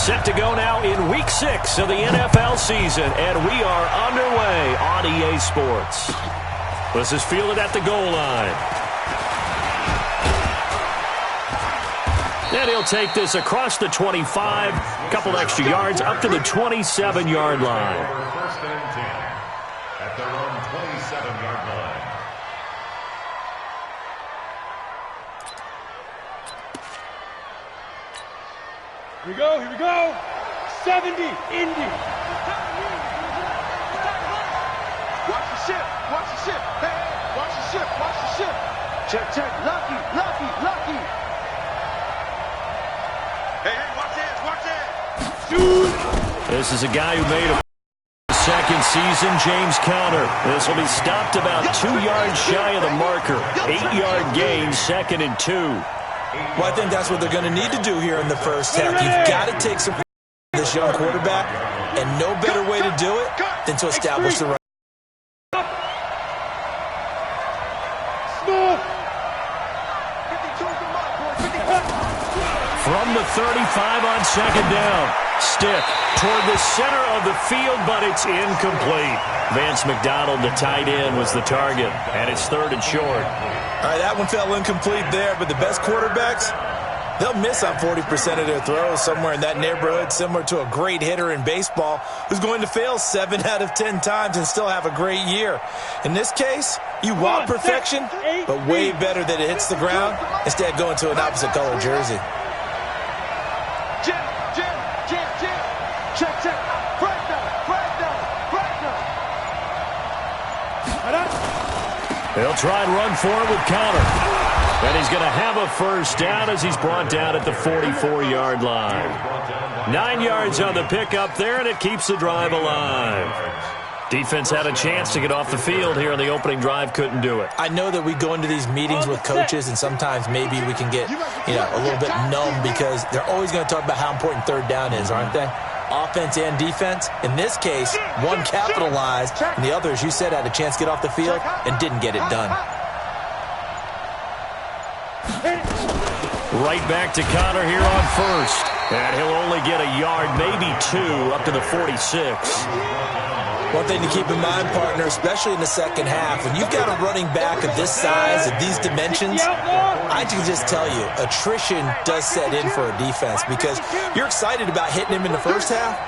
Set to go now in Week 6 of the NFL season, and we are underway on EA Sports. This is fielded at the goal line. And he'll take this across the 25, a couple extra yards, up to the 27-yard line. First and 10 at their own 27-yard line. Here we go. 70, Indy. Watch the ship. Hey, watch the ship. Check. Lucky. Hey, watch it. Shoot. This is a guy who made a second season, James Conner. This will be stopped about 2 yards shy of the marker. 8-yard gain, 2nd and 2. Well, I think that's what they're going to need to do here in the first half. You've got to take some this young quarterback, and no better way to do it than to establish the run. From the 35 on 2nd down. Stick toward the center of the field, but it's incomplete. Vance McDonald, the tight end, was the target, and it's 3rd and short. All right, that one fell incomplete there, but the best quarterbacks, they'll miss on 40% of their throws, somewhere in that neighborhood, similar to a great hitter in baseball who's going to fail 7 out of 10 times and still have a great year. In this case, you want perfection, but way better that it hits the ground instead of going to an opposite color jersey. Check. He'll try and run for it with Conner. And he's going to have a first down as he's brought down at the 44-yard line. 9 yards on the pickup there, and it keeps the drive alive. Defense had a chance to get off the field here on the opening drive, couldn't do it. I know that we go into these meetings with coaches, and sometimes maybe we can get, a little bit numb because they're always going to talk about how important 3rd down is, aren't they? Offense and defense. In this case, one capitalized, and the other, as you said, had a chance to get off the field and didn't get it done. Right back to Conner here on 1st. And he'll only get a yard, maybe 2, up to the 46. One thing to keep in mind, partner, especially in the second half, when you've got a running back of this size, of these dimensions, I can just tell you, attrition does set in for a defense because you're excited about hitting him in the first half,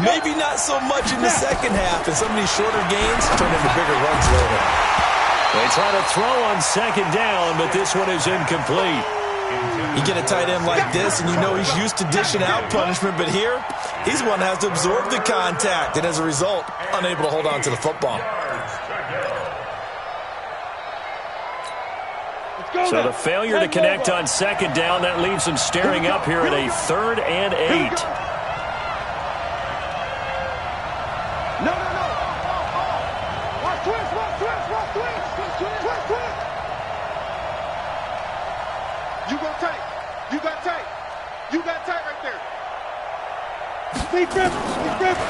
maybe not so much in the second half, and some of these shorter gains turn into bigger runs later. They try to throw on 2nd down, but this one is incomplete. You get a tight end like this, and you know he's used to dishing out punishment, but here, he's one that has to absorb the contact, and as a result, unable to hold on to the football. So the failure to connect on 2nd down, that leaves him staring up here at a 3rd and 8. No. Watch twist. You got tight right there.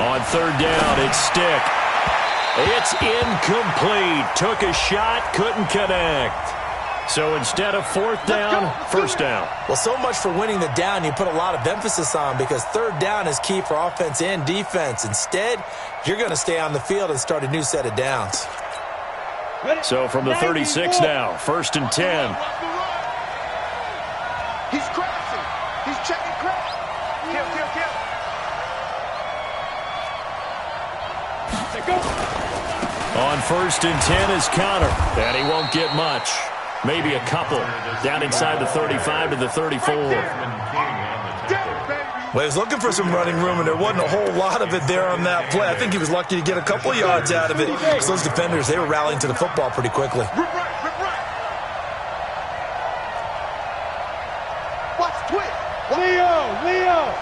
On 3rd down, it's Stick. It's incomplete. Took a shot, couldn't connect. So instead of 4th down, 1st down. Well, so much for winning the down you put a lot of emphasis on because 3rd down is key for offense and defense. Instead, you're going to stay on the field and start a new set of downs. So from the 36 now, 1st and 10. He's crashing. He's checking crash. Kill. On 1st and 10 is Conner, and he won't get much. Maybe a couple. Down inside the 35 to the 34. Well, he was looking for some running room, and there wasn't a whole lot of it there on that play. I think he was lucky to get a couple of yards out of it because those defenders, they were rallying to the football pretty quickly. Watch twist. Leo.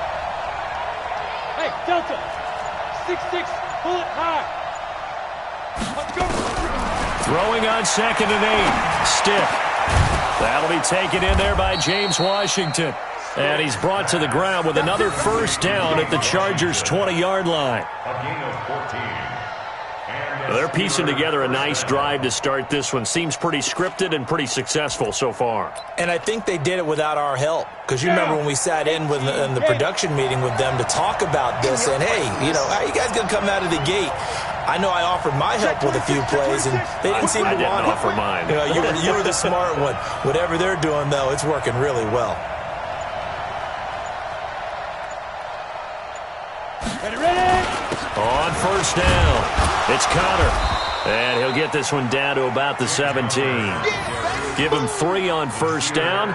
Hey, Delta. 6'6", pull it high. Let's go. Throwing on 2nd and 8. Stiff. That'll be taken in there by James Washington. And he's brought to the ground with another 1st down at the Chargers' 20-yard line. They're piecing together a nice drive to start this one. Seems pretty scripted and pretty successful so far. And I think they did it without our help. Because you remember when we sat in the production meeting with them to talk about this, and, hey, how are you guys going to come out of the gate? I know I offered my help with a few plays, and they didn't seem to want it. I didn't offer mine. You were the smart one. Whatever they're doing, though, it's working really well. On first down, it's Connor. And he'll get this one down to about the 17. Give him 3 on first down.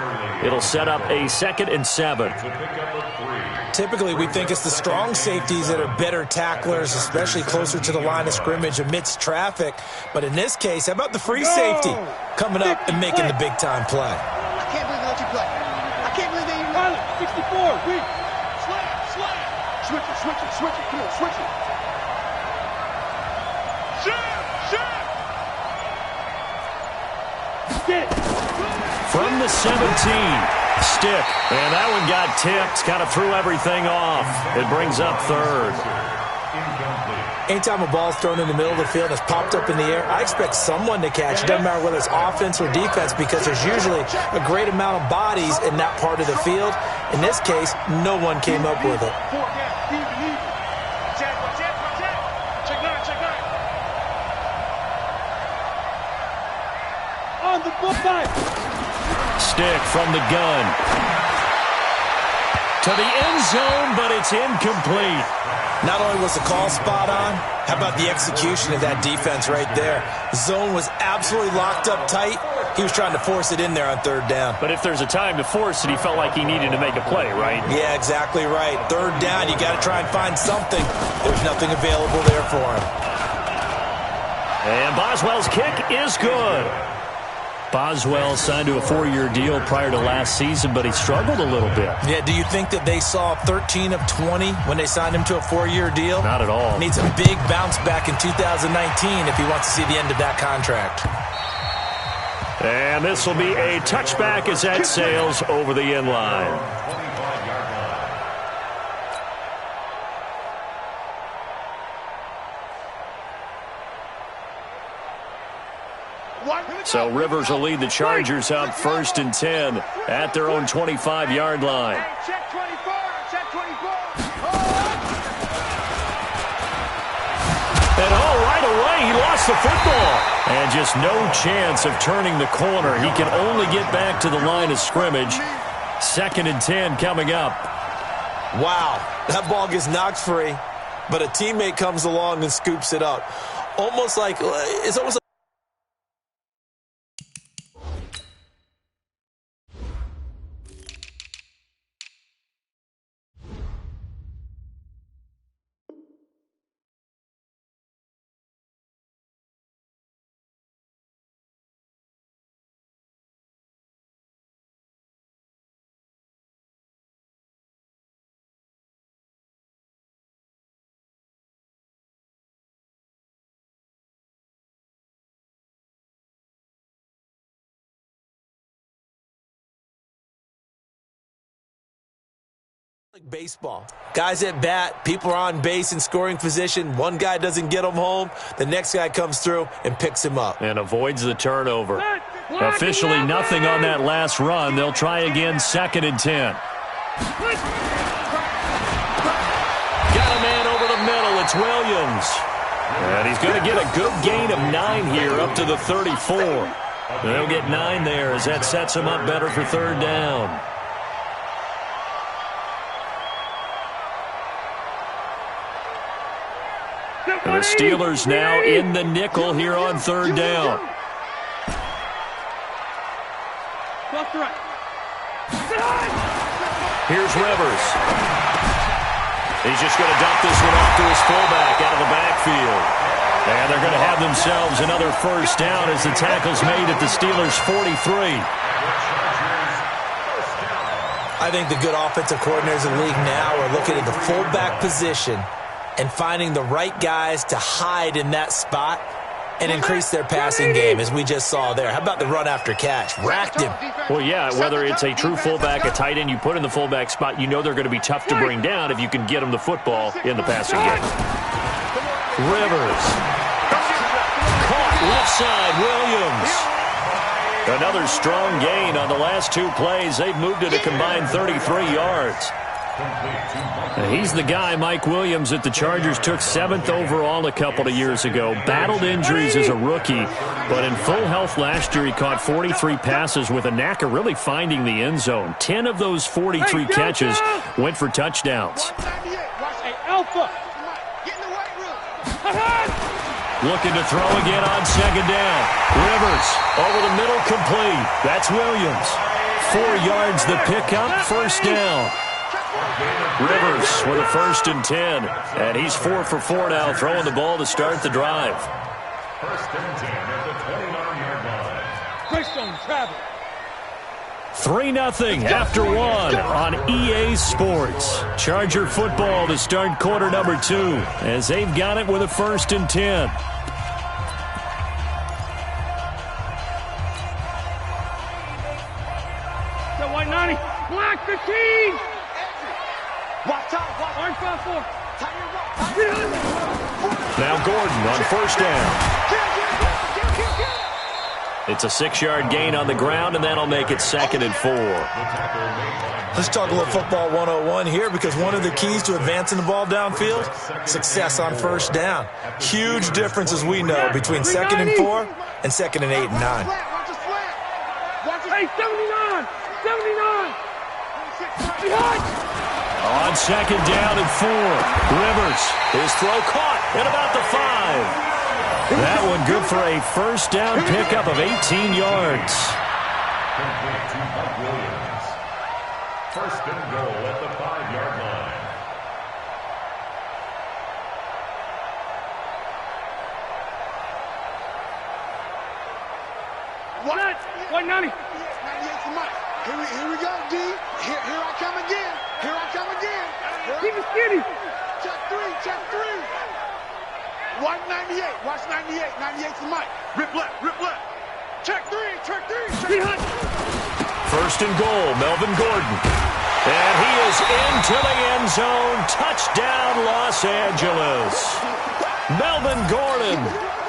It'll set up a 2nd and 7. Typically, we think it's the strong safeties that are better tacklers, especially closer to the line of scrimmage amidst traffic. But in this case, how about the free safety coming up and making the big-time play? I can't believe they let you play. I can't believe they even let you. 64, we. Slam. Switch it. Come on, switch it. From the 17, stick. And that one got tipped, kind of threw everything off. It brings up 3rd. Anytime a ball's thrown in the middle of the field and it's popped up in the air, I expect someone to catch it. Doesn't matter whether it's offense or defense, because there's usually a great amount of bodies in that part of the field. In this case, no one came up with it. On the football. Stick from the gun. To the end zone, but it's incomplete. Not only was the call spot on, how about the execution of that defense right there? Zone was absolutely locked up tight. He was trying to force it in there on 3rd down. But if there's a time to force it, he felt like he needed to make a play, right? Yeah, exactly right. 3rd down, you got to try and find something. There's nothing available there for him. And Boswell's kick is good. Boswell signed to a 4-year deal prior to last season, but he struggled a little bit. Yeah, do you think that they saw 13 of 20 when they signed him to a 4-year deal? Not at all. Needs a big bounce back in 2019 if he wants to see the end of that contract. And this will be a touchback as that sails over the end line. So Rivers will lead the Chargers out 1st and 10 at their own 25-yard line. Check 24. And right away, he lost the football. And just no chance of turning the corner. He can only get back to the line of scrimmage. 2nd and 10 coming up. Wow, that ball gets knocked free, but a teammate comes along and scoops it up. It's almost like like baseball. Guys at bat, people are on base in scoring position. One guy doesn't get him home. The next guy comes through and picks him up. And avoids the turnover. Officially nothing on that last run. They'll try again, 2nd and 10. Got a man over the middle. It's Williams. And he's going to get a good gain of 9 here up to the 34. They'll get 9 there as that sets him up better for 3rd down. And the Steelers now in the nickel here on 3rd down. Here's Rivers. He's just going to dump this one off to his fullback out of the backfield. And they're going to have themselves another 1st down as the tackle's made at the Steelers' 43. I think the good offensive coordinators in the league now are looking at the fullback position and finding the right guys to hide in that spot and increase their passing game, as we just saw there. How about the run after catch? Racked him. Well, yeah, whether it's a true fullback, a tight end you put in the fullback spot, you know they're going to be tough to bring down if you can get them the football in the passing game. Rivers. Left side, Williams. Another strong gain on the last two plays. They've moved it a combined 33 yards. He's the guy, Mike Williams, that the Chargers took 7th overall a couple of years ago. Battled injuries as a rookie, but in full health last year, he caught 43 passes with a knack of really finding the end zone. 10 of those 43 catches went for touchdowns. Looking to throw again on second down. Rivers over the middle, complete. That's Williams. 4 yards the pickup, first down. Rivers with a 1st and 10. And he's 4 for 4 now, throwing the ball to start the drive. 1st and 10 at the 29-yard line. Greystone travel. 3-0 after 1 on EA Sports. Charger football to start quarter number 2 as they've got it with a 1st and 10. The white 90. Black 15. Watch out. Orange 5-4. Now Gordon on 1st down. It's a 6-yard gain on the ground, and that'll make it 2nd and 4. Let's talk a little football 101 here, because one of the keys to advancing the ball downfield, success on 1st down. Huge difference, as we know, between 2nd and 4 and 2nd and 8 and 9. Hey, 79. On 2nd down and 4. Rivers, his throw caught at about the 5. That one good for a 1st down pickup of 18 yards. Complete to Mike Williams. 1st and goal at the 5-yard line. What? 190. 98 to Mike. Here we go, D. Here I come again. Keep it skinny. Check three. Watch 98. Watch 98. 98 to Mike. Rip left. Check three. 1st and goal, Melvin Gordon. And he is into the end zone. Touchdown, Los Angeles. Melvin Gordon,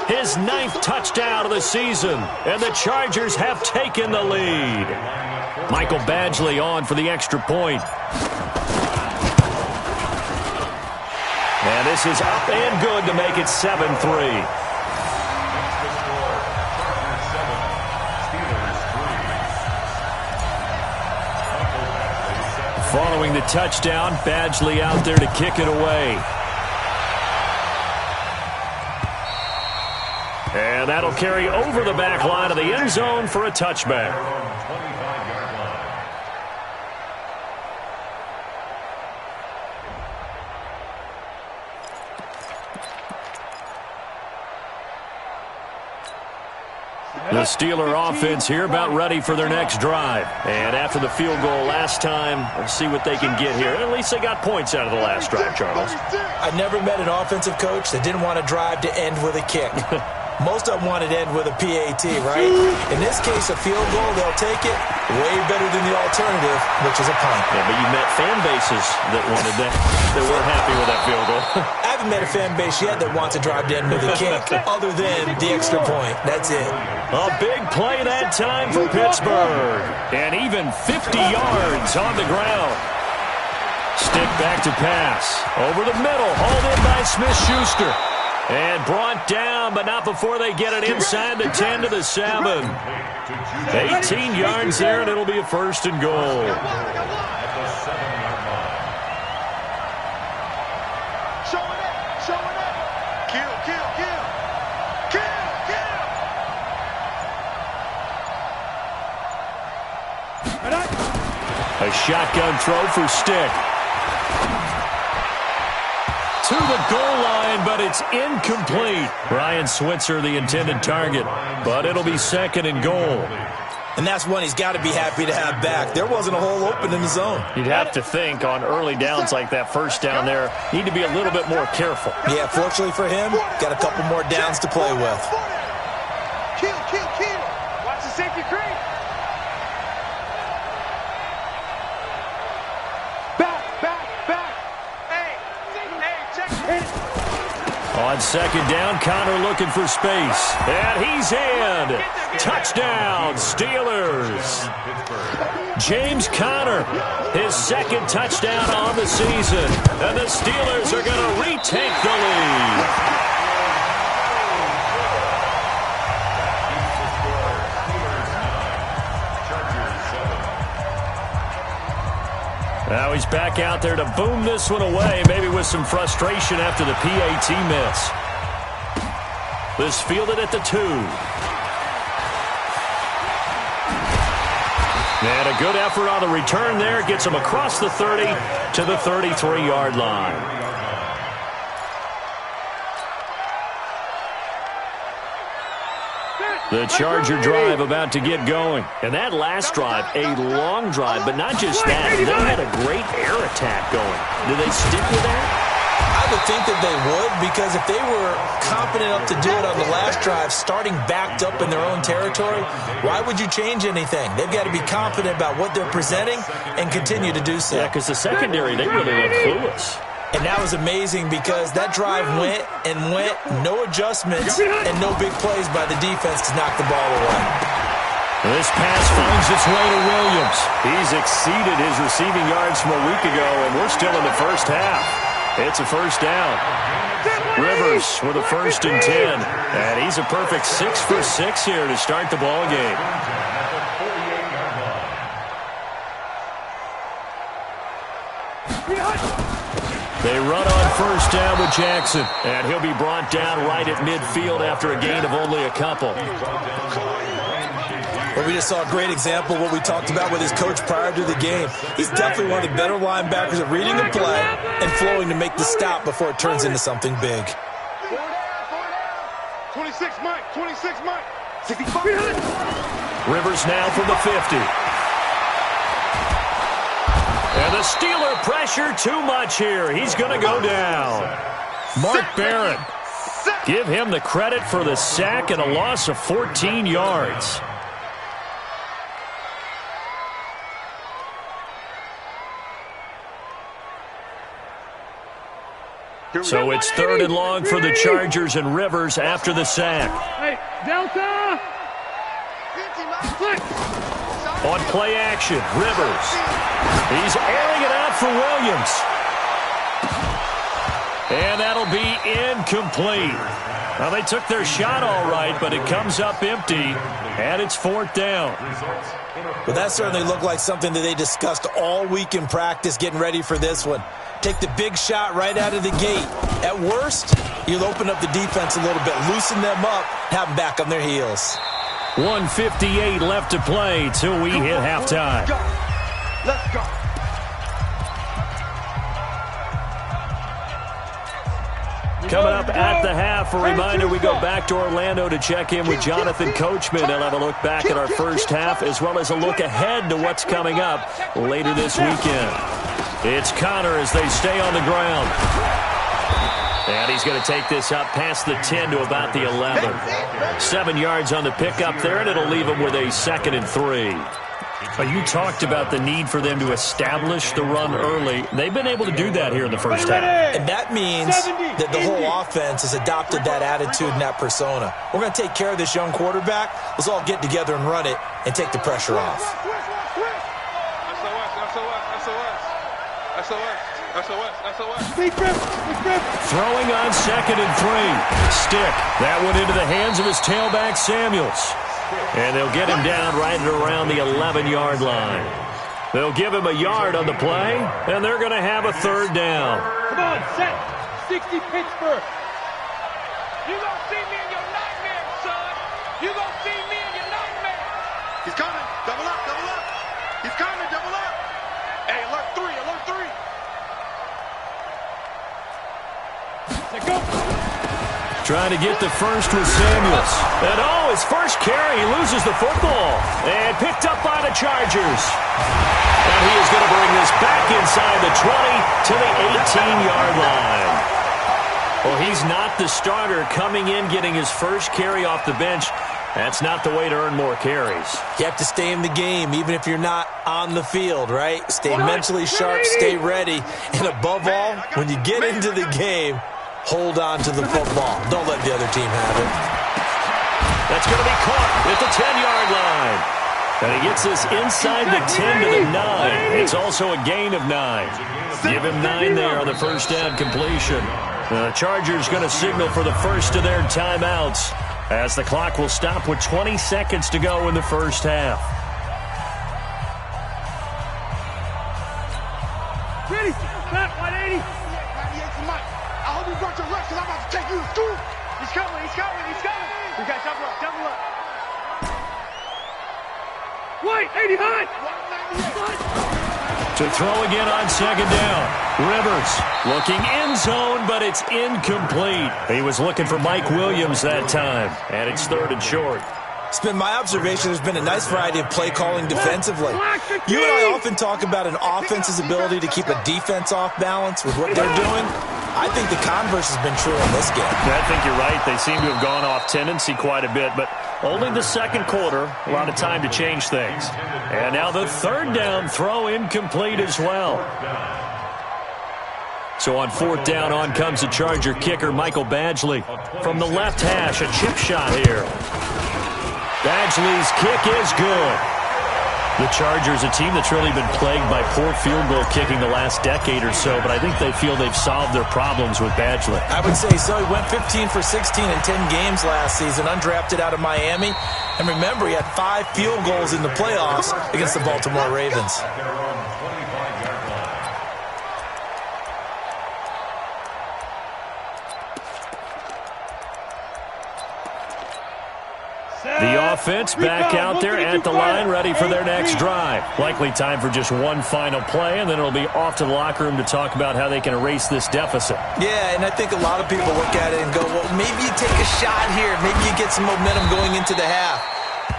his 9th touchdown of the season. And the Chargers have taken the lead. Michael Badgley on for the extra point. And this is up and good to make it 7-3. Following the touchdown, Badgley out there to kick it away. And that'll carry over the back line of the end zone for a touchback. The Steeler offense here about ready for their next drive. And after the field goal last time, we'll see what they can get here. At least they got points out of the last drive, Charles. I never met an offensive coach that didn't want a drive to end with a kick. Most of them wanted to end with a PAT, right? In this case, a field goal, they'll take it. Way better than the alternative, which is a punt. Yeah, but you met fan bases that wanted that weren't happy with that field goal. I haven't met a fan base yet that wants a drive to end with a kick, other than the extra point. That's it. A big play that time for Pittsburgh. And even 50 yards on the ground. Stick back to pass. Over the middle, hauled in by Smith-Schuster. And brought down, but not before they get it inside the 10 to the 7. 18 yards there, and it'll be a 1st and goal. Showing up. Kill. A shotgun throw for Stick. To the goal line, but it's incomplete. Ryan Switzer, the intended target, but it'll be 2nd and goal. And that's one he's got to be happy to have back. There wasn't a hole open in the zone. You'd have to think on early downs like that, 1st down there, need to be a little bit more careful. Yeah, fortunately for him, got a couple more downs to play with. Kill. Watch the safety creep. Back. Hey, check. On On second down, Connor looking for space. And he's in. Touchdown, Steelers. James Conner, his second touchdown on the season. And the Steelers are going to retake the lead. Now he's back out there to boom this one away, maybe with some frustration after the PAT miss. This fielded at the 2. And a good effort on the return there. Gets him across the 30 to the 33-yard line. The Charger drive about to get going. And that last drive, a long drive, but not just that. They had a great air attack going. Do they stick with that? I would think that they would, because if they were confident enough to do it on the last drive, starting backed up in their own territory, why would you change anything? They've got to be confident about what they're presenting and continue to do so. Yeah, because the secondary, they really look clueless. And that was amazing because that drive went and went, no adjustments, and no big plays by the defense to knock the ball away. This pass finds its way to Williams. He's exceeded his receiving yards from a week ago, and we're still in the first half. It's a first down. Rivers with a 1st and 10. And he's a perfect 6 for 6 here to start the ball game. They run on first down with Jackson, and he'll be brought down right at midfield after a gain of only a couple. Well, we just saw a great example of what we talked about with his coach prior to the game. He's definitely one of the better linebackers at reading the play and flowing to make the stop before it turns into something big. 26, Mike. 26, Mike. 65. Rivers now from the 50. And the Steeler pressure too much here. He's going to go down. Mark Barron. Give him the credit for the sack and a loss of 14 yards. So it's 3rd and long for the Chargers, and Rivers after the sack. Hey, Delta! On play action, Rivers. He's airing it out for Williams. And that'll be incomplete. Well, they took their shot all right, but it comes up empty, and it's 4th down. Well, that certainly looked like something that they discussed all week in practice getting ready for this one. Take the big shot right out of the gate. At worst, you'll open up the defense a little bit, loosen them up, have them back on their heels. 1:58 left to play till we hit halftime. Let's go. Coming up at the half, a reminder, we go back to Orlando to check in with Jonathan Coachman and have a look back at our first half, as well as a look ahead to what's coming up later this weekend. It's Connor as they stay on the ground. And he's going to take this up past the 10 to about the 11. 7 yards on the pickup there, and it'll leave him with a 2nd and 3. You talked about the need for them to establish the run early. They've been able to do that here in the first half. And that means that the whole offense has adopted that attitude and that persona. We're going to take care of this young quarterback. Let's all get together and run it and take the pressure off. Throwing on 2nd and 3. Stick. That one into the hands of his tailback, Samuels. And they'll get him down right around the 11-yard line. They'll give him a yard on the play, and they're going to have a 3rd down. Come on, set. 60 Pittsburgh. You gonna see me in your nightmare, son. You gonna see me in your nightmare. He's coming. Double up, double up. He's coming, double up. Hey, alert 3, alert 3. Let's go. Trying to get the first with Samuels. And his first carry, he loses the football. And picked up by the Chargers. And he is going to bring this back inside the 20 to the 18-yard line. Well, he's not the starter coming in, getting his first carry off the bench. That's not the way to earn more carries. You have to stay in the game, even if you're not on the field, right? Stay mentally sharp, stay ready. And above all, when you get into the game, hold on to the football. Don't let the other team have it. That's going to be caught at the 10-yard line. And he gets this inside the 10 to the 9. It's also a gain of 9. Give him 9 there on the first down completion. The Chargers going to signal for the first of their timeouts as the clock will stop with 20 seconds to go in the first half. Ready? Snap, 180. 98 to Mike. I hope you brought your reps because I'm about to take you to school. He's coming, he's coming, he's coming. We got double up, double up. Wait, 80 high. 198. To throw again on second down. Rivers looking end zone, but it's incomplete. He was looking for Mike Williams that time, and it's 3rd and short. It's been my observation there's been a nice variety of play calling defensively. You and I often talk about an offense's ability to keep a defense off balance with what they're doing. I think the converse has been true in this game. I think you're right. They seem to have gone off tendency quite a bit, but only the second quarter, a lot of time to change things. And now the 3rd down throw incomplete as well. So on 4th down, on comes the Charger kicker, Michael Badgley. From the left hash, a chip shot here. Badgley's kick is good. The Chargers, a team that's really been plagued by poor field goal kicking the last decade or so, but I think they feel they've solved their problems with Badgley. I would say so. He went 15 for 16 in 10 games last season, undrafted out of Miami. And remember, he had 5 field goals in the playoffs against the Baltimore Ravens. The offense back out there at the line, ready for their next drive. Likely time for just one final play, and then it'll be off to the locker room to talk about how they can erase this deficit. Yeah, and I think a lot of people look at it and go, well, maybe you take a shot here. Maybe you get some momentum going into the half.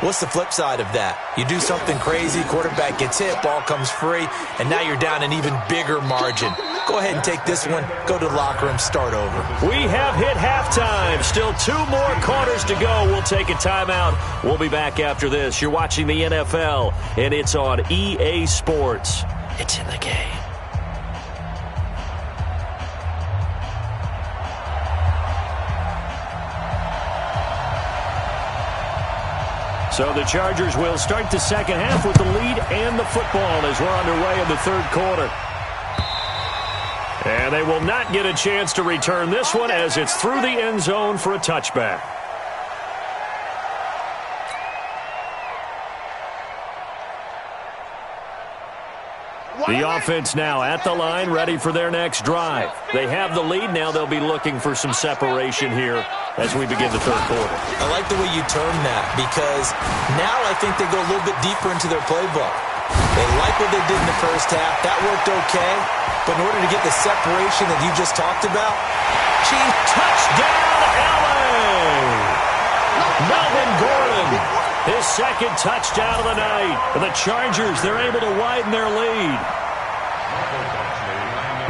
What's the flip side of that? You do something crazy, quarterback gets hit, ball comes free, and now you're down an even bigger margin. Go ahead and take this one, go to the locker room, start over. We have hit halftime. Still 2 more quarters to go. We'll take a timeout. We'll be back after this. You're watching the NFL, and it's on EA Sports. It's in the game. So the Chargers will start the second half with the lead and the football as we're underway in the 3rd quarter. And they will not get a chance to return this one as it's through the end zone for a touchback. The offense now at the line, ready for their next drive. They have the lead. Now they'll be looking for some separation here as we begin the 3rd quarter. I like the way you term that because now I think they go a little bit deeper into their playbook. They like what they did in the first half. That worked okay. But in order to get the separation that you just talked about, Chief touchdown, LA! Melvin Gordon, his 2nd touchdown of the night. And the Chargers, they're able to widen their lead.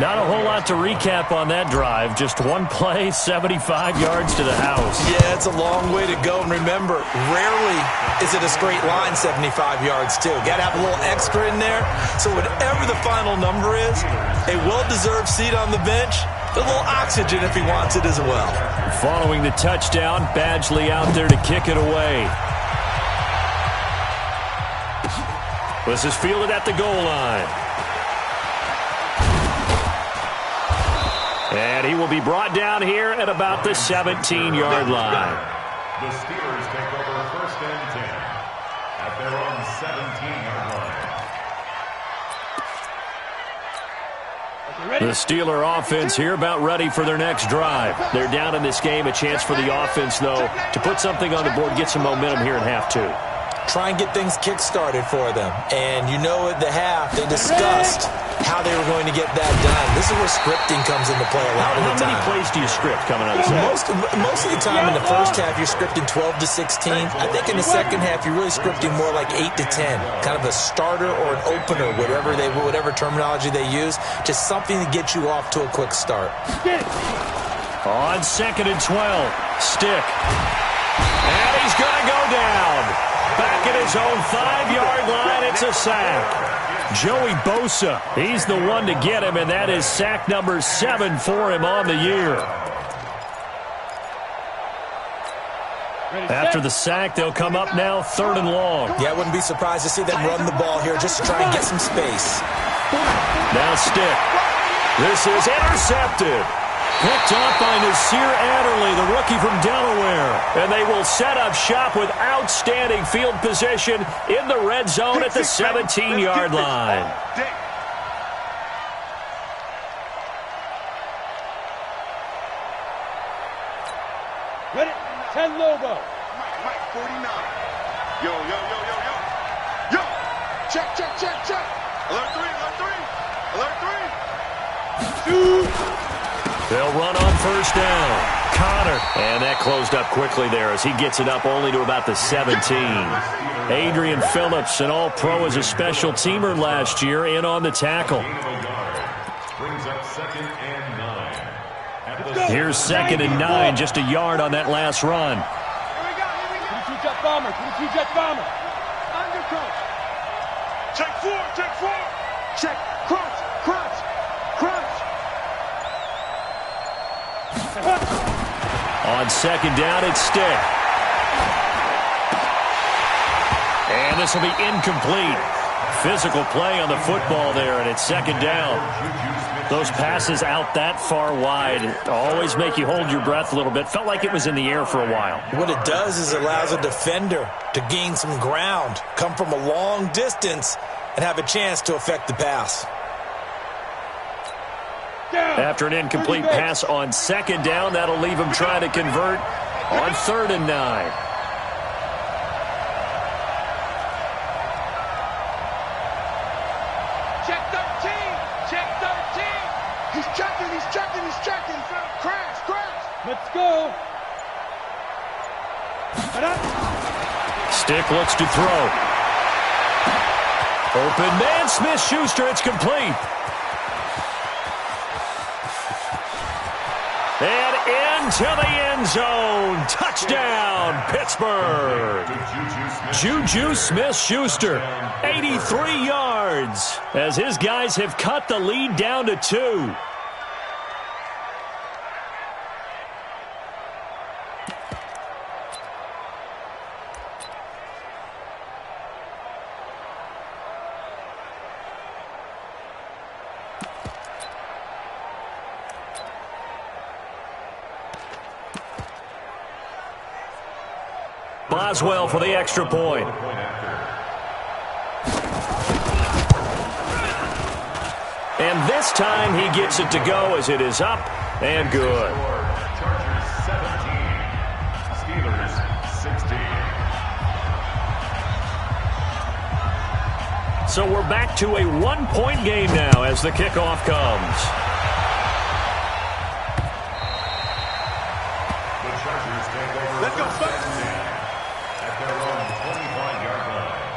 Not a whole lot to recap on that drive. Just one play, 75 yards to the house. Yeah, it's a long way to go. And remember, rarely is it a straight line 75 yards, too. Got to have a little extra in there. So whatever the final number is, a well-deserved seat on the bench, a little oxygen if he wants it as well. Following the touchdown, Badgley out there to kick it away. This is fielded at the goal line. And he will be brought down here at about the 17-yard line. The Steelers take over 1st and 10 at their own 17-yard line. The Steeler offense here about ready for their next drive. They're down in this game. A chance for the offense, though, to put something on the board, get some momentum here in half 2. Try and get things kick-started for them. And you know at the half, they discussed how they were going to get that done. This is where scripting comes into play a lot of the time. How many plays do you script coming out of the second? Most of the time in the first half, you're scripting 12 to 16. I think in the second half, you're really scripting more like 8 to 10. Kind of a starter or an opener, whatever terminology they use. Just something to get you off to a quick start. On 2nd and 12, Stick. And he's going to go down. Back at his own 5-yard line, it's a sack. Joey Bosa, he's the one to get him, and that is sack number 7 for him on the year. After the sack, they'll come up now 3rd and long. Yeah, I wouldn't be surprised to see them run the ball here just to try and get some space. Now stick. This is intercepted. Picked off by Nasir Adderley, the rookie from Delaware. And they will set up shop with outstanding field position in the red zone at the 17-yard line. Ready? 10 Lobo. Mike, 49. Yo. Yo. Check. Alert 3. 2. They'll run on 1st down. Connor. And that closed up quickly there as he gets it up only to about the 17. Adrian Phillips, an all-pro as a special teamer last year, in on the tackle. Brings up 2nd and 9. Here's 2nd and 9, just a yard on that last run. Here we go. 22 jet bomber. 22 jet bomber. Undercoat. Check 4. Check. Crunch. On 2nd down, it's Stick. And this will be incomplete. Physical play on the football there, and it's 2nd down. Those passes out that far wide always make you hold your breath a little bit. Felt like it was in the air for a while. What it does is it allows a defender to gain some ground, come from a long distance, and have a chance to affect the pass. After an incomplete pass on 2nd down, that'll leave him trying to convert on 3rd and 9. Check 13. Check 13. He's checking. Crash. Let's go. Stick looks to throw. Open man, Smith-Schuster, it's complete. And into the end zone. Touchdown, Pittsburgh. Juju Smith-Schuster, 83 yards, as his guys have cut the lead down to 2. Boswell for the extra point. And this time he gets it to go as it is up and good. Chargers 17. Steelers 16. So we're back to a 1-point game now as the kickoff comes. The Chargers take over. Let's go, son. At their own 25-yard line.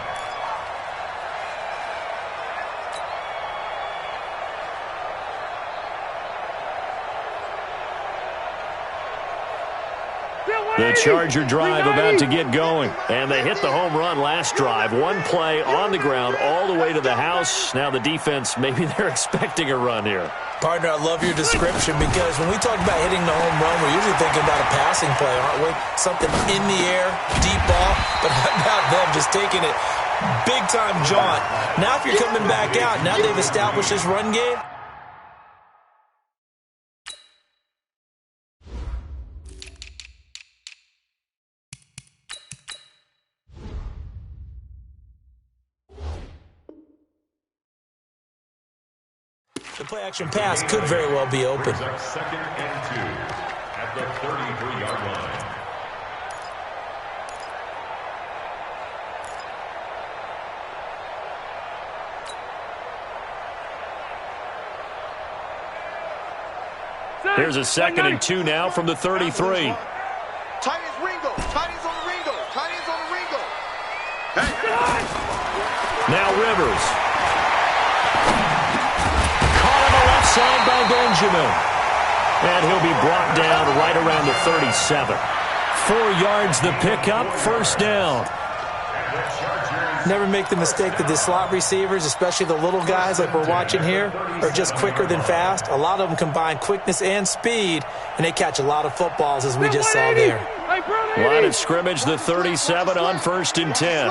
The Charger drive about to get going, and they hit the home run last drive. One play on the ground all the way to the house. Now the defense, maybe they're expecting a run here. Partner, I love your description because when we talk about hitting the home run, we're usually thinking about a passing play, aren't we? Something in the air, deep ball, but how about them just taking it big-time jaunt? Now if you're coming back out, now they've established this run game. The play-action pass could very well be open. Brings up 2nd and 2 at the 33-yard line. Here's a 2nd and 2 now from the 33. Tight ends Ringo. Tight ends on the Ringo. Tight ends on the Ringo. Hey. Now Rivers. Caught on the left side by Benjamin. And he'll be brought down right around the 37. 4 yards the pickup, first down. And the Chargers Never make the mistake that the slot receivers, especially the little guys like we're watching here, are just quicker than fast. A lot of them combine quickness and speed, and they catch a lot of footballs, as we just saw there. Line of scrimmage, the 37 on 1st and 10.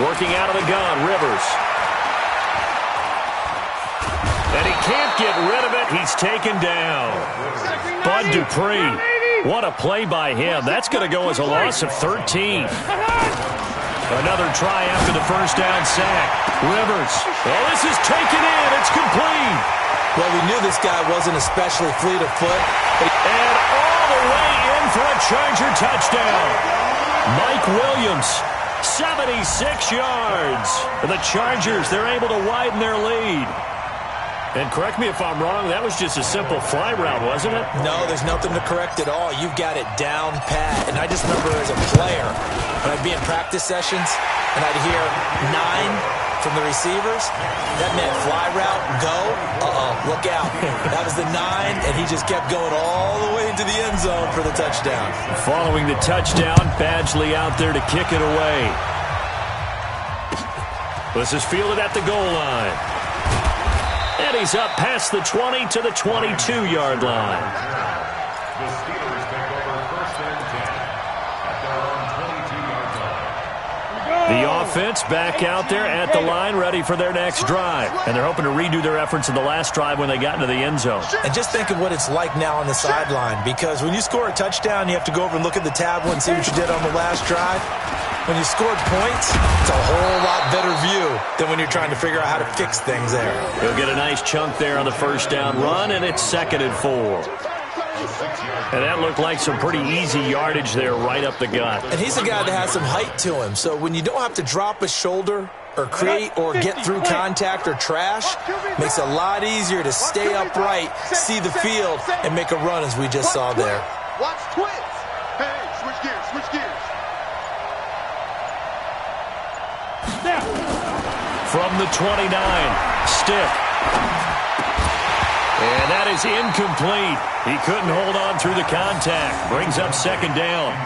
Working out of the gun, Rivers. And he can't get rid of it. He's taken down. Bud Dupree. What a play by him. That's going to go as a loss of 13. Another try after the first down sack. Rivers. Oh, this is taken in. It's complete. Well, we knew this guy wasn't especially fleet of foot. And all the way in for a Charger touchdown. Mike Williams, 76 yards. And the Chargers, they're able to widen their lead. And correct me if I'm wrong, that was just a simple fly route, wasn't it? No, there's nothing to correct at all. You've got it down pat. And I just remember as a player, when I'd be in practice sessions, and I'd hear 9 from the receivers, that meant fly route, go, look out. That was the 9, and he just kept going all the way into the end zone for the touchdown. Following the touchdown, Badgley out there to kick it away. This is fielded at the goal line. And he's up past the 20 to the 22-yard line. The Steelers take over 1st and 10 at their own 22-yard line. The offense back out there at the line, ready for their next drive. And they're hoping to redo their efforts in the last drive when they got into the end zone. And just think of what it's like now on the sideline, because when you score a touchdown, you have to go over and look at the tablet and see what you did on the last drive. When you scored points, it's a whole lot better view than when you're trying to figure out how to fix things there. He'll get a nice chunk there on the first down run, and it's 2nd and 4. And that looked like some pretty easy yardage there right up the gut. And he's a guy that has some height to him, so when you don't have to drop a shoulder or create or get through contact or trash, makes it a lot easier to stay upright, see the field, and make a run as we just saw there. Watch twins. Hey, switch gears, switch gears. From the 29, Stick. And that is incomplete. He couldn't hold on through the contact. Brings up 2nd down.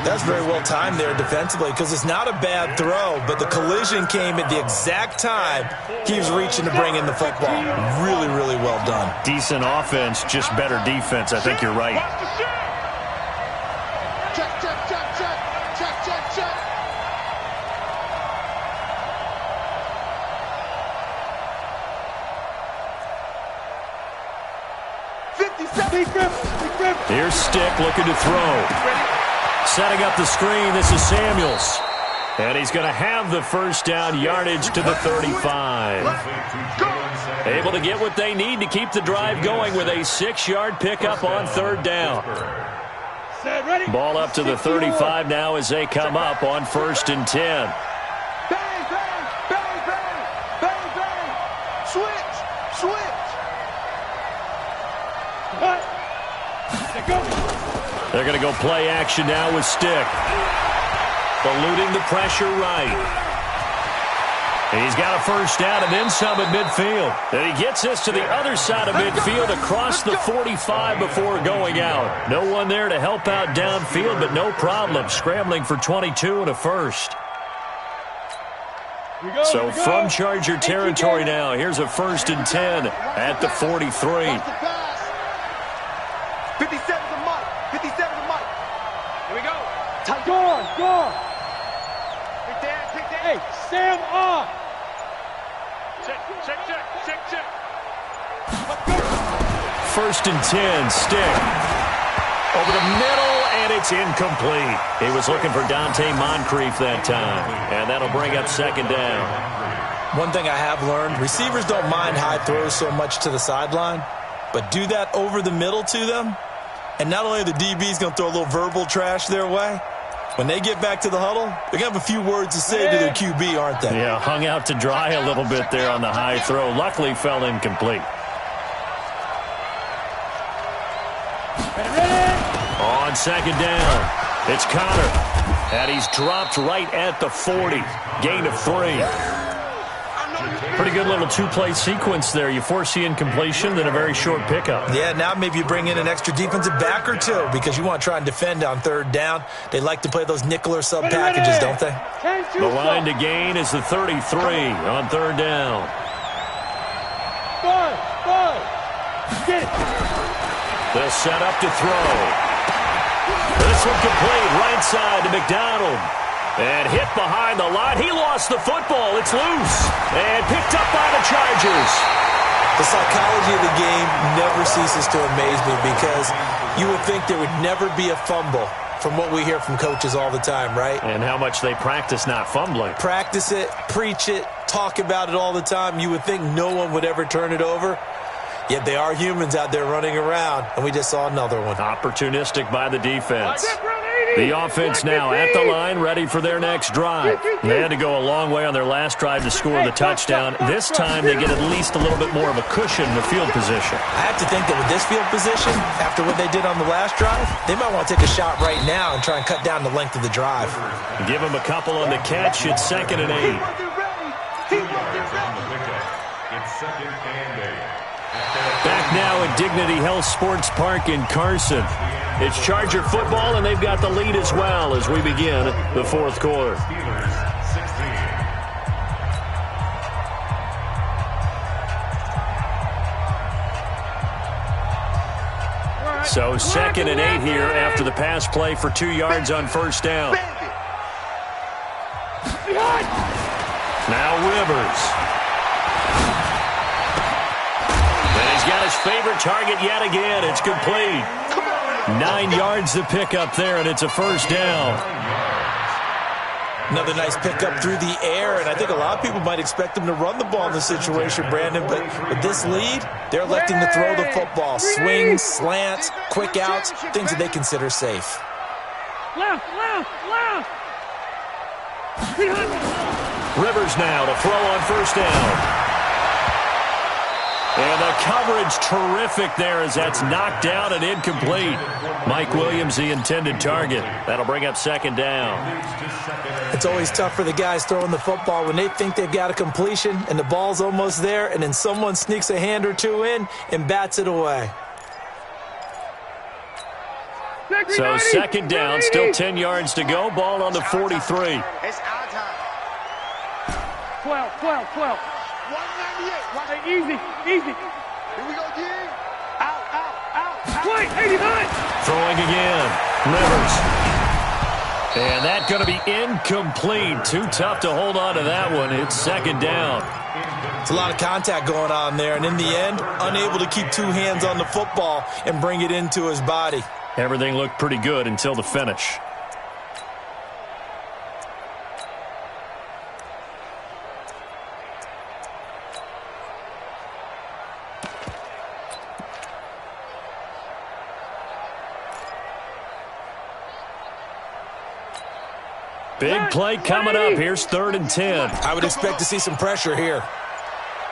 That's very well timed there defensively, because it's not a bad throw, but the collision came at the exact time he was reaching to bring in the football. Really, really well done. Decent offense, just better defense. I think you're right. Check, check, check, check. Check, check, check. Here's Stick looking to throw. Setting up the screen, this is Samuels. And he's going to have the first down, yardage to the 35. Able to get what they need to keep the drive going with a 6-yard pickup on 3rd down. Ball up to the 35 now as they come up on 1st and 10. Bang, bang, bang, bang, bang, bang. Switch, switch. They're going to go play action now with Stick. Eluding the pressure right. And he's got a first down and then some at midfield. And he gets us to the other side of midfield across the 45 before going out. No one there to help out downfield, but no problem. Scrambling for 22 and a first. So from Charger territory now, here's a 1st and 10 at the 43. 57 to Mike. 57 to Mike. Here we go. Go on, go on. Pick that, pick that. Hey, Sam on. Check, check, check, check, check. 1st and 10, Stick. Over the middle, and it's incomplete. He was looking for Dante Moncrief that time, and that'll bring up 2nd down. One thing I have learned, receivers don't mind high throws so much to the sideline, but do that over the middle to them, and not only are the DBs going to throw a little verbal trash their way, when they get back to the huddle, they're going to have a few words to say to their QB, aren't they? Yeah, hung out to dry a little bit there on the high throw. Luckily fell incomplete. On 2nd down, it's Connor. And he's dropped right at the 40. Gain of 3. Pretty good little two-play sequence there. You force the incompletion, then a very short pickup. Yeah, now maybe you bring in an extra defensive back or two because you want to try and defend on third down. They like to play those nickel or sub packages, don't they? The line to gain is the 33 on third down. They'll set up to throw. This one complete, right side to McDonald. And hit behind the line. He lost the football. It's loose. And picked up by the Chargers. The psychology of the game never ceases to amaze me because you would think there would never be a fumble from what we hear from coaches all the time, right? And how much they practice not fumbling. Practice it, preach it, talk about it all the time. You would think no one would ever turn it over. Yet they are humans out there running around, and we just saw another one. Opportunistic by the defense. The offense now at the line, ready for their next drive. They had to go a long way on their last drive to score the touchdown. This time they get at least a little bit more of a cushion in the field position. I have to think that with this field position, after what they did on the last drive, they might want to take a shot right now and try and cut down the length of the drive. Give them a couple on the catch. It's 2nd and 8. It's 2nd and 8. Back now at Dignity Health Sports Park in Carson. It's Charger football, and they've got the lead as well as we begin the fourth quarter. So 2nd and 8 here after the pass play for 2 yards on first down. Now Rivers. And he's got his favorite target yet again. It's complete. 9 yards to pick up there, and it's a first down. Another nice pickup through the air, and I think a lot of people might expect them to run the ball in this situation, Brandon, but with this lead, they're electing to throw the football. Swings, slants, quick outs, things that they consider safe. Rivers now to throw on first down. And the coverage terrific there as that's knocked down and incomplete. Mike Williams, the intended target. That'll bring up 2nd down. It's always tough for the guys throwing the football when they think they've got a completion and the ball's almost there, and then someone sneaks a hand or two in and bats it away. So 2nd down, still 10 yards to go. Ball on the 43. It's our time. 12. 198. Easy. Here we go, D. Out. Wait, 89. Throwing again. Rivers. And that's going to be incomplete. Too tough to hold on to that one. It's 2nd down. It's a lot of contact going on there, and in the end, unable to keep 2 hands on the football and bring it into his body. Everything looked pretty good until the finish. Big play coming up. Here's 3rd and 10. I would expect to see some pressure here.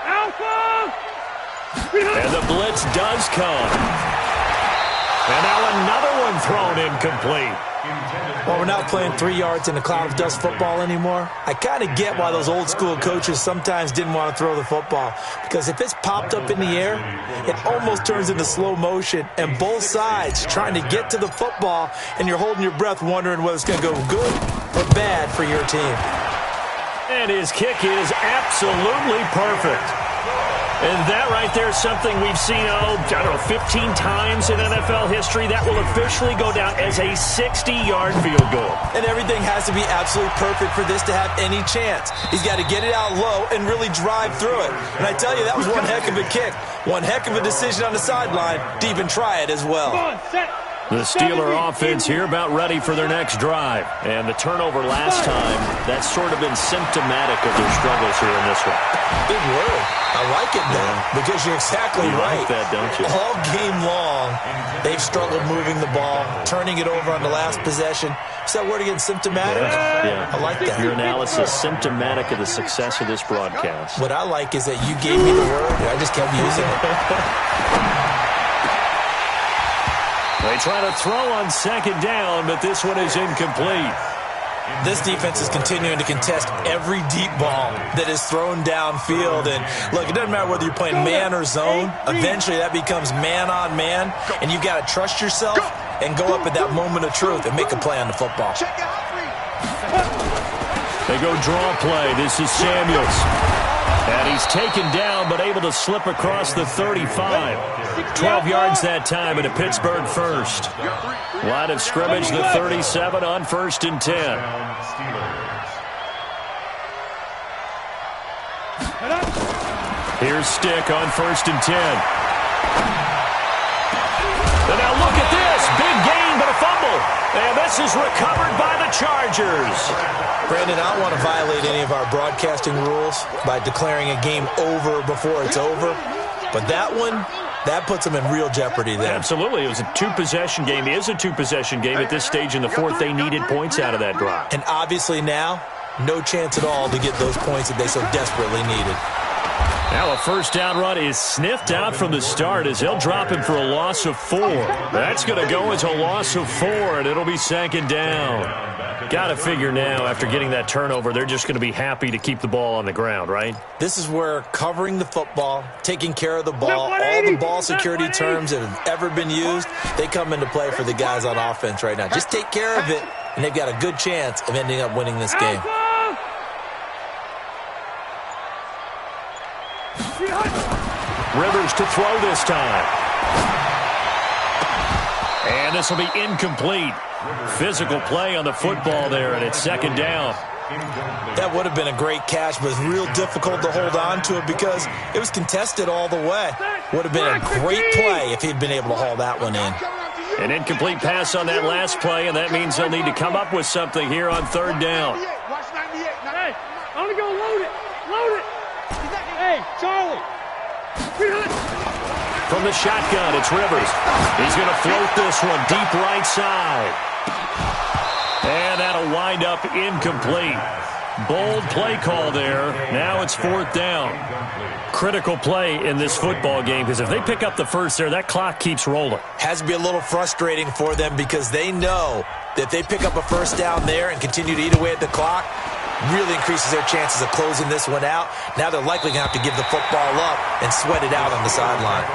Alpha! And the blitz does come. And now another one thrown incomplete. While we're not playing 3 yards in a cloud of dust football anymore, I kind of get why those old school coaches sometimes didn't want to throw the football. Because if it's popped up in the air, it almost turns into slow motion, and both sides trying to get to the football, and you're holding your breath wondering whether it's going to go good or bad for your team. And his kick is absolutely perfect. And that right there is something we've seen, 15 times in NFL history. That will officially go down as a 60-yard field goal. And everything has to be absolutely perfect for this to have any chance. He's got to get it out low and really drive through it. And I tell you, that was one heck of a kick. One heck of a decision on the sideline to even try it as well. Come on, set. The Steeler offense here about ready for their next drive. And the turnover last time, that's sort of been symptomatic of their struggles here in this one. Big word. I like it now because you're exactly right. You like that, don't you? All game long, they've struggled moving the ball, turning it over on the last possession. Is that word again, symptomatic? Yeah. I like that. Your analysis symptomatic of the success of this broadcast. What I like is that you gave me the word, and I just kept using it. They try to throw on 2nd down, but this one is incomplete. This defense is continuing to contest every deep ball that is thrown downfield. And look, it doesn't matter whether you're playing man or zone. Eventually that becomes man on man, and you've got to trust yourself and go up at that moment of truth and make a play on the football. They go draw play. This is Samuels. And he's taken down but able to slip across the 35. 12 yards that time and a Pittsburgh first. Line of scrimmage, the 37 on 1st and 10. Here's Stick on 1st and 10. And now look at this. Big gain, but a fumble. And this is recovered by the Chargers. Brandon, I don't want to violate any of our broadcasting rules by declaring a game over before it's over. But that one, that puts them in real jeopardy there. Absolutely. It was a two-possession game. It is a two-possession game at this stage in the fourth. They needed points out of that drive. And obviously now, no chance at all to get those points that they so desperately needed. Now a first down run is sniffed out from the start as they'll drop him for a loss of 4. That's going to go as a loss of 4, and it'll be 2nd down. Got to figure now, after getting that turnover, they're just going to be happy to keep the ball on the ground, right? This is where covering the football, taking care of the ball, all the ball security terms that have ever been used, they come into play for the guys on offense right now. Just take care of it, and they've got a good chance of ending up winning this game. Rivers to throw this time. And this will be incomplete. Physical play on the football there, and it's 2nd down. That would have been a great catch, but it's real difficult to hold on to it because it was contested all the way. Would have been a great play if he'd been able to haul that one in. An incomplete pass on that last play, and that means they'll need to come up with something here on 3rd down. Hey, I'm going to go load it. Load it. Hey, Charlie. From the shotgun, it's Rivers. He's going to float this one deep right side. And that'll wind up incomplete. Bold play call there. Now it's 4th down. Critical play in this football game because if they pick up the first there, that clock keeps rolling. Has to be a little frustrating for them because they know that if they pick up a first down there and continue to eat away at the clock, really increases their chances of closing this one out. Now they're likely going to have to give the football up and sweat it out on the sideline.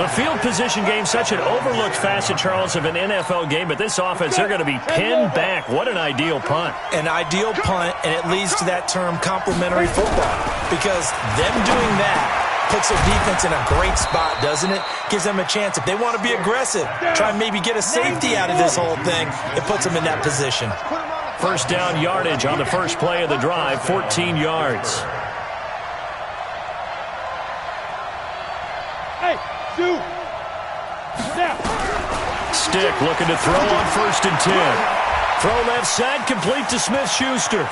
The field position game, such an overlooked facet, Charles, of an NFL game, but this offense, they're going to be pinned back. What an ideal punt. An ideal punt, and it leads to that term complementary football because them doing that puts their defense in a great spot, doesn't it? Gives them a chance. If they want to be aggressive, try and maybe get a safety out of this whole thing, it puts them in that position. First down yardage on the first play of the drive, 14 yards. Hey, shoot. Step. Stick looking to throw on 1st and 10. Throw left side, complete to Smith-Schuster.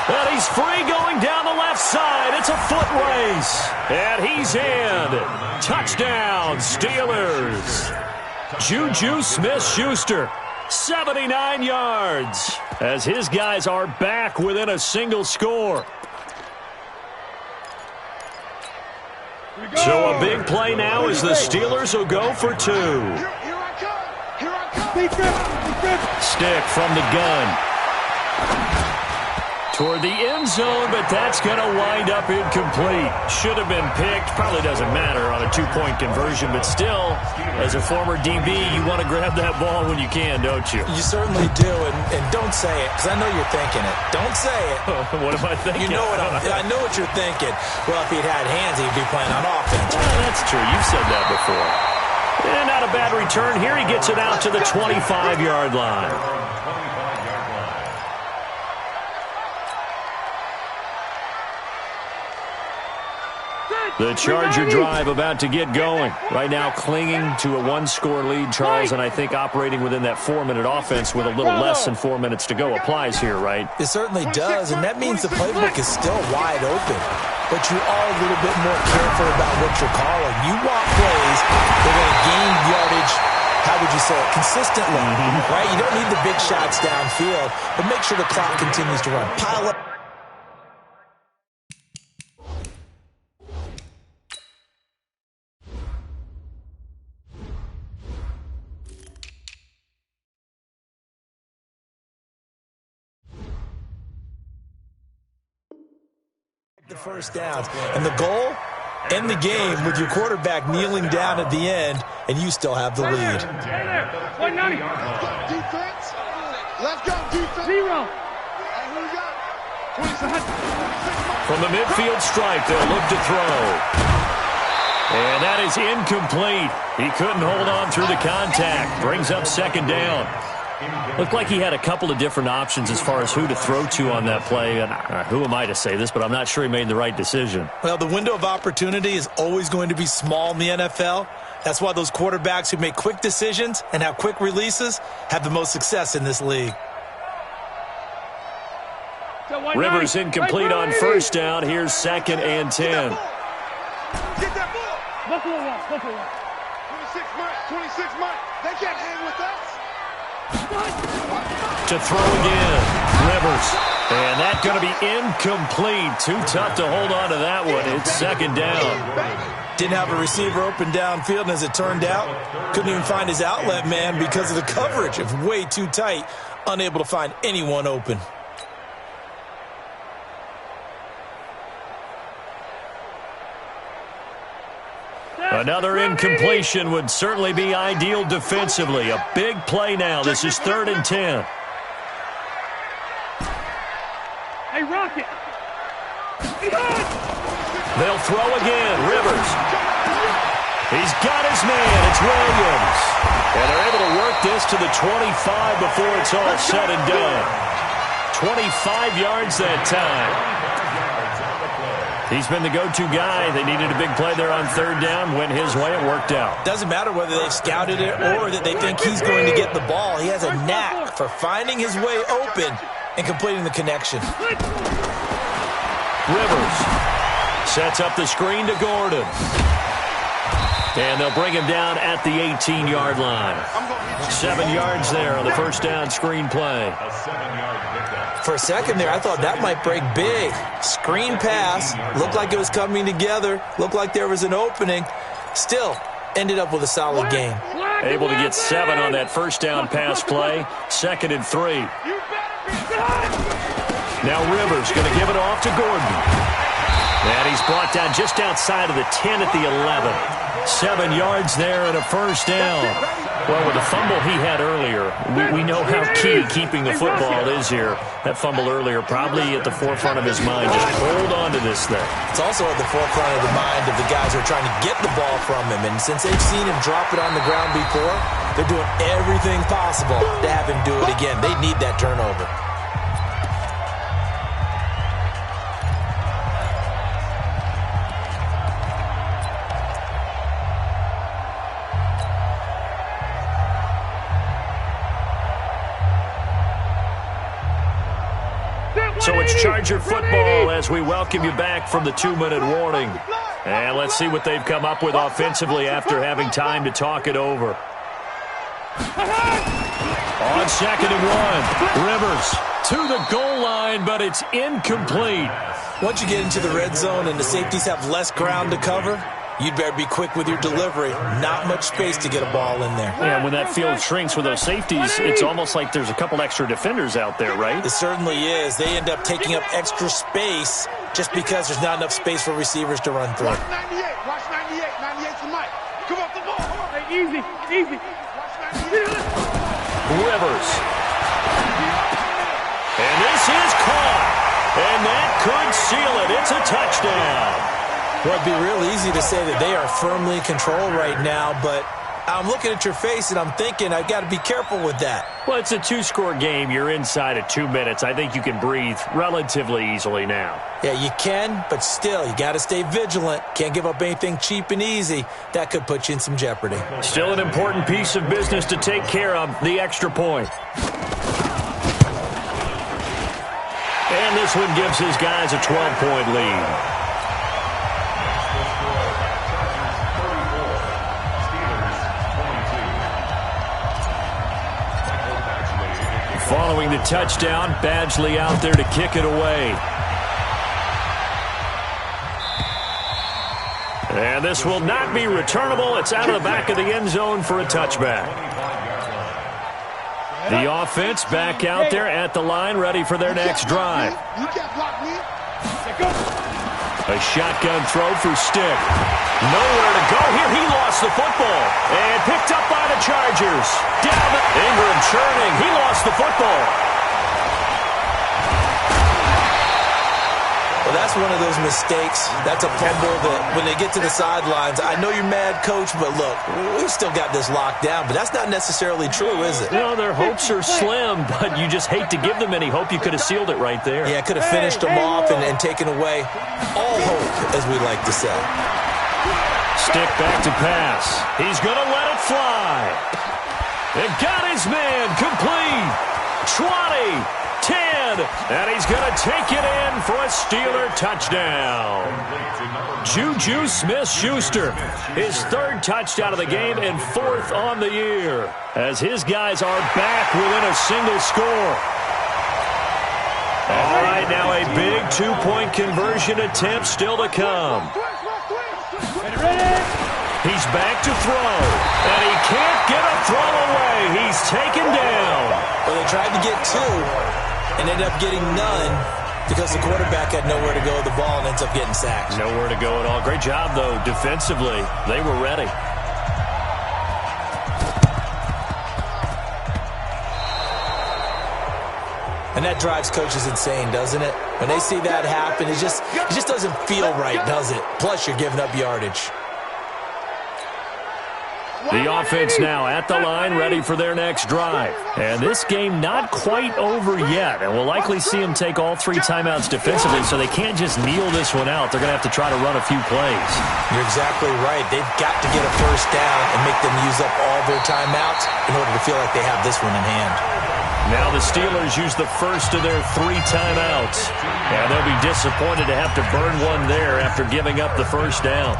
And he's free going down the left side. It's a foot race. And he's in. Touchdown, Steelers. Juju Smith-Schuster, 79 yards, as his guys are back within a single score. So a big play now as the Steelers will go for 2. Stick from the gun. Toward the end zone, but that's going to wind up incomplete. Should have been picked. Probably doesn't matter on a 2-point conversion, but still, as a former DB, you want to grab that ball when you can, don't you? You certainly do, and don't say it, because I know you're thinking it. Don't say it. What am I thinking? You know what I know what you're thinking. Well, if he'd had hands, he'd be playing on offense. Well, that's true. You've said that before. And not a bad return. Here he gets it out to the 25-yard line. The Charger drive about to get going. Right now clinging to a 1-score lead, Charles, and I think operating within that 4-minute offense with a little less than 4 minutes to go applies here, right? It certainly does, and that means the playbook is still wide open. But you are a little bit more careful about what you're calling. You want plays that are going to gain yardage, how would you say it, consistently, right? You don't need the big shots downfield, but make sure the clock continues to run. Pile up. the first downs. And the goal, end the game with your quarterback kneeling down at the end, and you still have the lead. Defense. Let's go, defense. Zero. Hey, who we got? 26 From the midfield stripe, they'll look to throw. And that is incomplete. He couldn't hold on through the contact. Brings up second down. Looked like he had a couple of different options as far as who to throw to on that play. And who am I to say this, but I'm not sure he made the right decision. Well, the window of opportunity is always going to be small in the NFL. That's why those quarterbacks who make quick decisions and have quick releases have the most success in this league. Rivers incomplete on first down. Here's 2nd and 10. Get that ball. Buffalo one. 26 Mike. 26 Mike. They can't hang with us. To throw again. Rivers. And that's going to be incomplete. Too tough to hold on to that one. It's 2nd down. Didn't have a receiver open downfield, and as it turned out, couldn't even find his outlet man because of the coverage. It was way too tight, unable to find anyone open. Another incompletion would certainly be ideal defensively. A big play now. This is 3rd and 10. Hey, Rocket. They'll throw again. Rivers. He's got his man. It's Williams. And they're able to work this to the 25 before it's all said and done. 25 yards that time. He's been the go-to guy. They needed a big play there on 3rd down. Went his way. It worked out. Doesn't matter whether they've scouted it or that they think he's going to get the ball. He has a knack for finding his way open and completing the connection. Rivers sets up the screen to Gordon. And they'll bring him down at the 18-yard line. 7 yards there on the first down screen play. For a second there, I thought that might break big. Screen pass. Looked like it was coming together. Looked like there was an opening. Still, ended up with a solid game. Able to get 7 on that first down pass play. 2nd and 3. Now Rivers going to give it off to Gordon. And he's brought down just outside of the 10 at the 11. 7 yards there and a first down. Well, with the fumble he had earlier, we know how key keeping the football is here. That fumble earlier probably at the forefront of his mind. Just hold on to this thing. It's also at the forefront of the mind of the guys who are trying to get the ball from him. And since they've seen him drop it on the ground before, they're doing everything possible to have him do it again. They need that turnover. So it's Charger football as we welcome you back from the 2-minute warning. And let's see what they've come up with offensively after having time to talk it over. On 2nd and 1, Rivers to the goal line, but it's incomplete. Once you get into the red zone and the safeties have less ground to cover, you'd better be quick with your delivery. Not much space to get a ball in there. Yeah, when that field shrinks with those safeties, it's almost like there's a couple extra defenders out there, right? It certainly is. They end up taking up extra space just because there's not enough space for receivers to run through. Watch 98. Watch 98. 98 to Mike. Come off the ball. Hey, easy. Watch 98. Rivers. And this is caught. And that could seal it. It's a touchdown. Well, it'd be real easy to say that they are firmly in control right now, but I'm looking at your face and I'm thinking I've got to be careful with that. Well, it's a 2-score game. You're inside of 2 minutes. I think you can breathe relatively easily now. Yeah, you can, but still, you got to stay vigilant. Can't give up anything cheap and easy. That could put you in some jeopardy. Still an important piece of business to take care of, the extra point. And this one gives his guys a 12-point lead. Following the touchdown, Badgley out there to kick it away. And this will not be returnable. It's out of the back of the end zone for a touchback. The offense back out there at the line, ready for their next drive. You can't block me. A shotgun throw for Stick. Nowhere to go here. He lost the football. And picked up by the Chargers. Down the Ingram churning. He lost the football. Well, that's one of those mistakes. That's a fumble that when they get to the sidelines, I know you're mad, Coach, but look, we've still got this locked down. But that's not necessarily true, is it? No, their hopes are slim, but you just hate to give them any hope. You could have sealed it right there. Yeah, could have finished them off and taken away all hope, as we like to say. Stick back to pass. He's going to let it fly. And got his man complete. 20. 10, and he's going to take it in for a Steeler touchdown. Juju Smith-Schuster, his third touchdown of the game and fourth on the year, as his guys are back within a single score. All right, now a big two-point conversion attempt still to come. He's back to throw, and he can't get a throw away. He's taken down. Well, they tried to get two and ended up getting none because the quarterback had nowhere to go with the ball and ends up getting sacked. Nowhere to go at all. Great job, though, defensively. They were ready. And that drives coaches insane, doesn't it? When they see that happen, it just doesn't feel right, does it? Plus, you're giving up yardage. The offense now at the line, ready for their next drive. And this game not quite over yet. And we'll likely see them take all three timeouts defensively, so they can't just kneel this one out. They're going to have to try to run a few plays. You're exactly right. They've got to get a first down and make them use up all their timeouts in order to feel like they have this one in hand. Now the Steelers use the first of their three timeouts. And they'll be disappointed to have to burn one there after giving up the first down.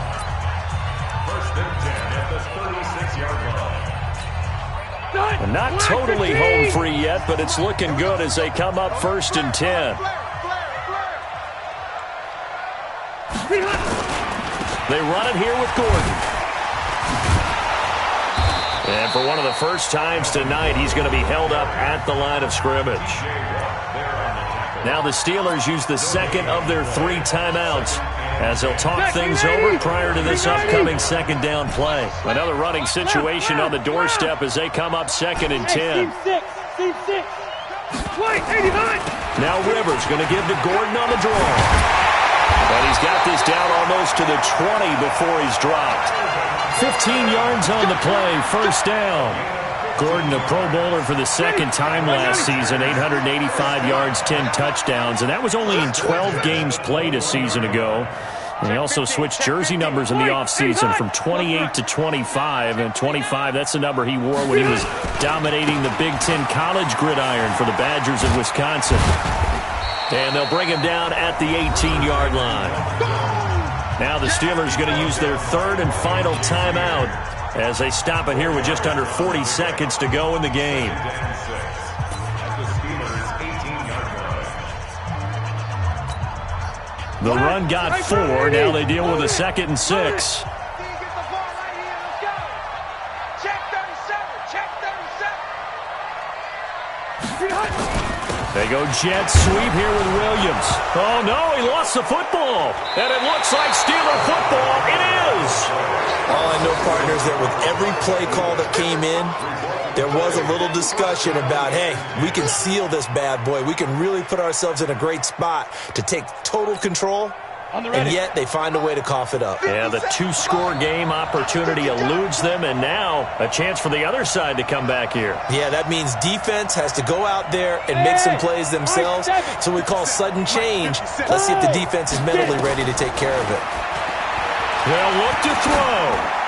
And not totally home free yet, but it's looking good as they come up 1st and 10. They run it here with Gordon. And for one of the first times tonight, he's going to be held up at the line of scrimmage. Now the Steelers use the second of their three timeouts as they'll talk things over prior to this upcoming second down play. Another running situation on the doorstep as they come up 2nd and 10. Now Rivers going to give to Gordon on the draw. And he's got this down almost to the 20 before he's dropped. 15 yards on the play, first down. Gordon, a Pro Bowler for the second time last season, 885 yards, 10 touchdowns, and that was only in 12 games played a season ago. And he also switched jersey numbers in the offseason from 28 to 25, and 25, that's the number he wore when he was dominating the Big Ten college gridiron for the Badgers of Wisconsin. And they'll bring him down at the 18-yard line. Now the Steelers going to use their third and final timeout as they stop it here with just under 40 seconds to go in the game. The run got 4. Now they deal with a 2nd and 6. They go jet sweep here with Williams. Oh, no, he lost the football. And it looks like Steeler football. It is. All I know, partners, that with every play call that came in, there was a little discussion about, hey, we can seal this bad boy. We can really put ourselves in a great spot to take total control. And yet they find a way to cough it up. Yeah, the two-score game opportunity eludes them, and now a chance for the other side to come back here. Yeah, that means defense has to go out there and make some plays themselves. So we call sudden change. Let's see if the defense is mentally ready to take care of it. They'll look to throw.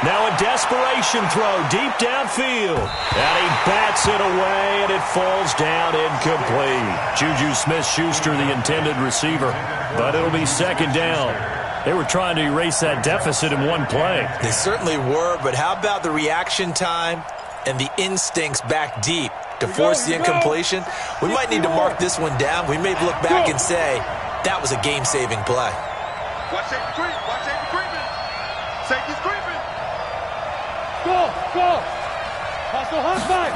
Now a desperation throw deep downfield. And he bats it away, and it falls down incomplete. Juju Smith-Schuster, the intended receiver. But it'll be 2nd down. They were trying to erase that deficit in one play. They certainly were, but how about the reaction time and the instincts back deep to force the incompletion? We might need to mark this one down. We may look back and say, that was a game-saving play. Watch safety creep. Watch safety creeping. Safety's creeping. Go. Hustle, hustle.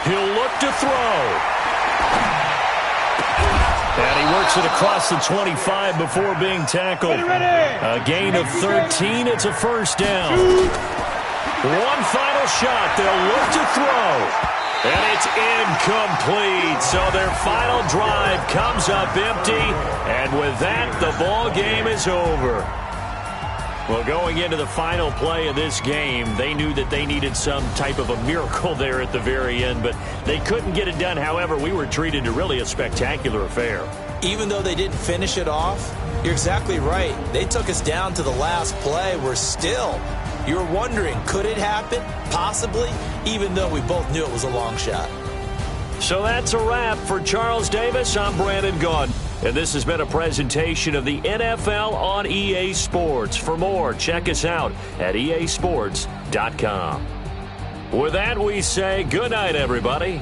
He'll look to throw. And he works it across the 25 before being tackled. A gain of 13. It's a first down. One final shot. They'll look to throw. And it's incomplete. So their final drive comes up empty. And with that, the ball game is over. Well, going into the final play of this game, they knew that they needed some type of a miracle there at the very end, but they couldn't get it done. However, we were treated to really a spectacular affair. Even though they didn't finish it off, you're exactly right. They took us down to the last play. We're still, you're wondering, could it happen? Possibly, even though we both knew it was a long shot. So that's a wrap for Charles Davis. I'm Brandon Gaudin. And this has been a presentation of the NFL on EA Sports. For more, check us out at easports.com. With that, we say good night, everybody.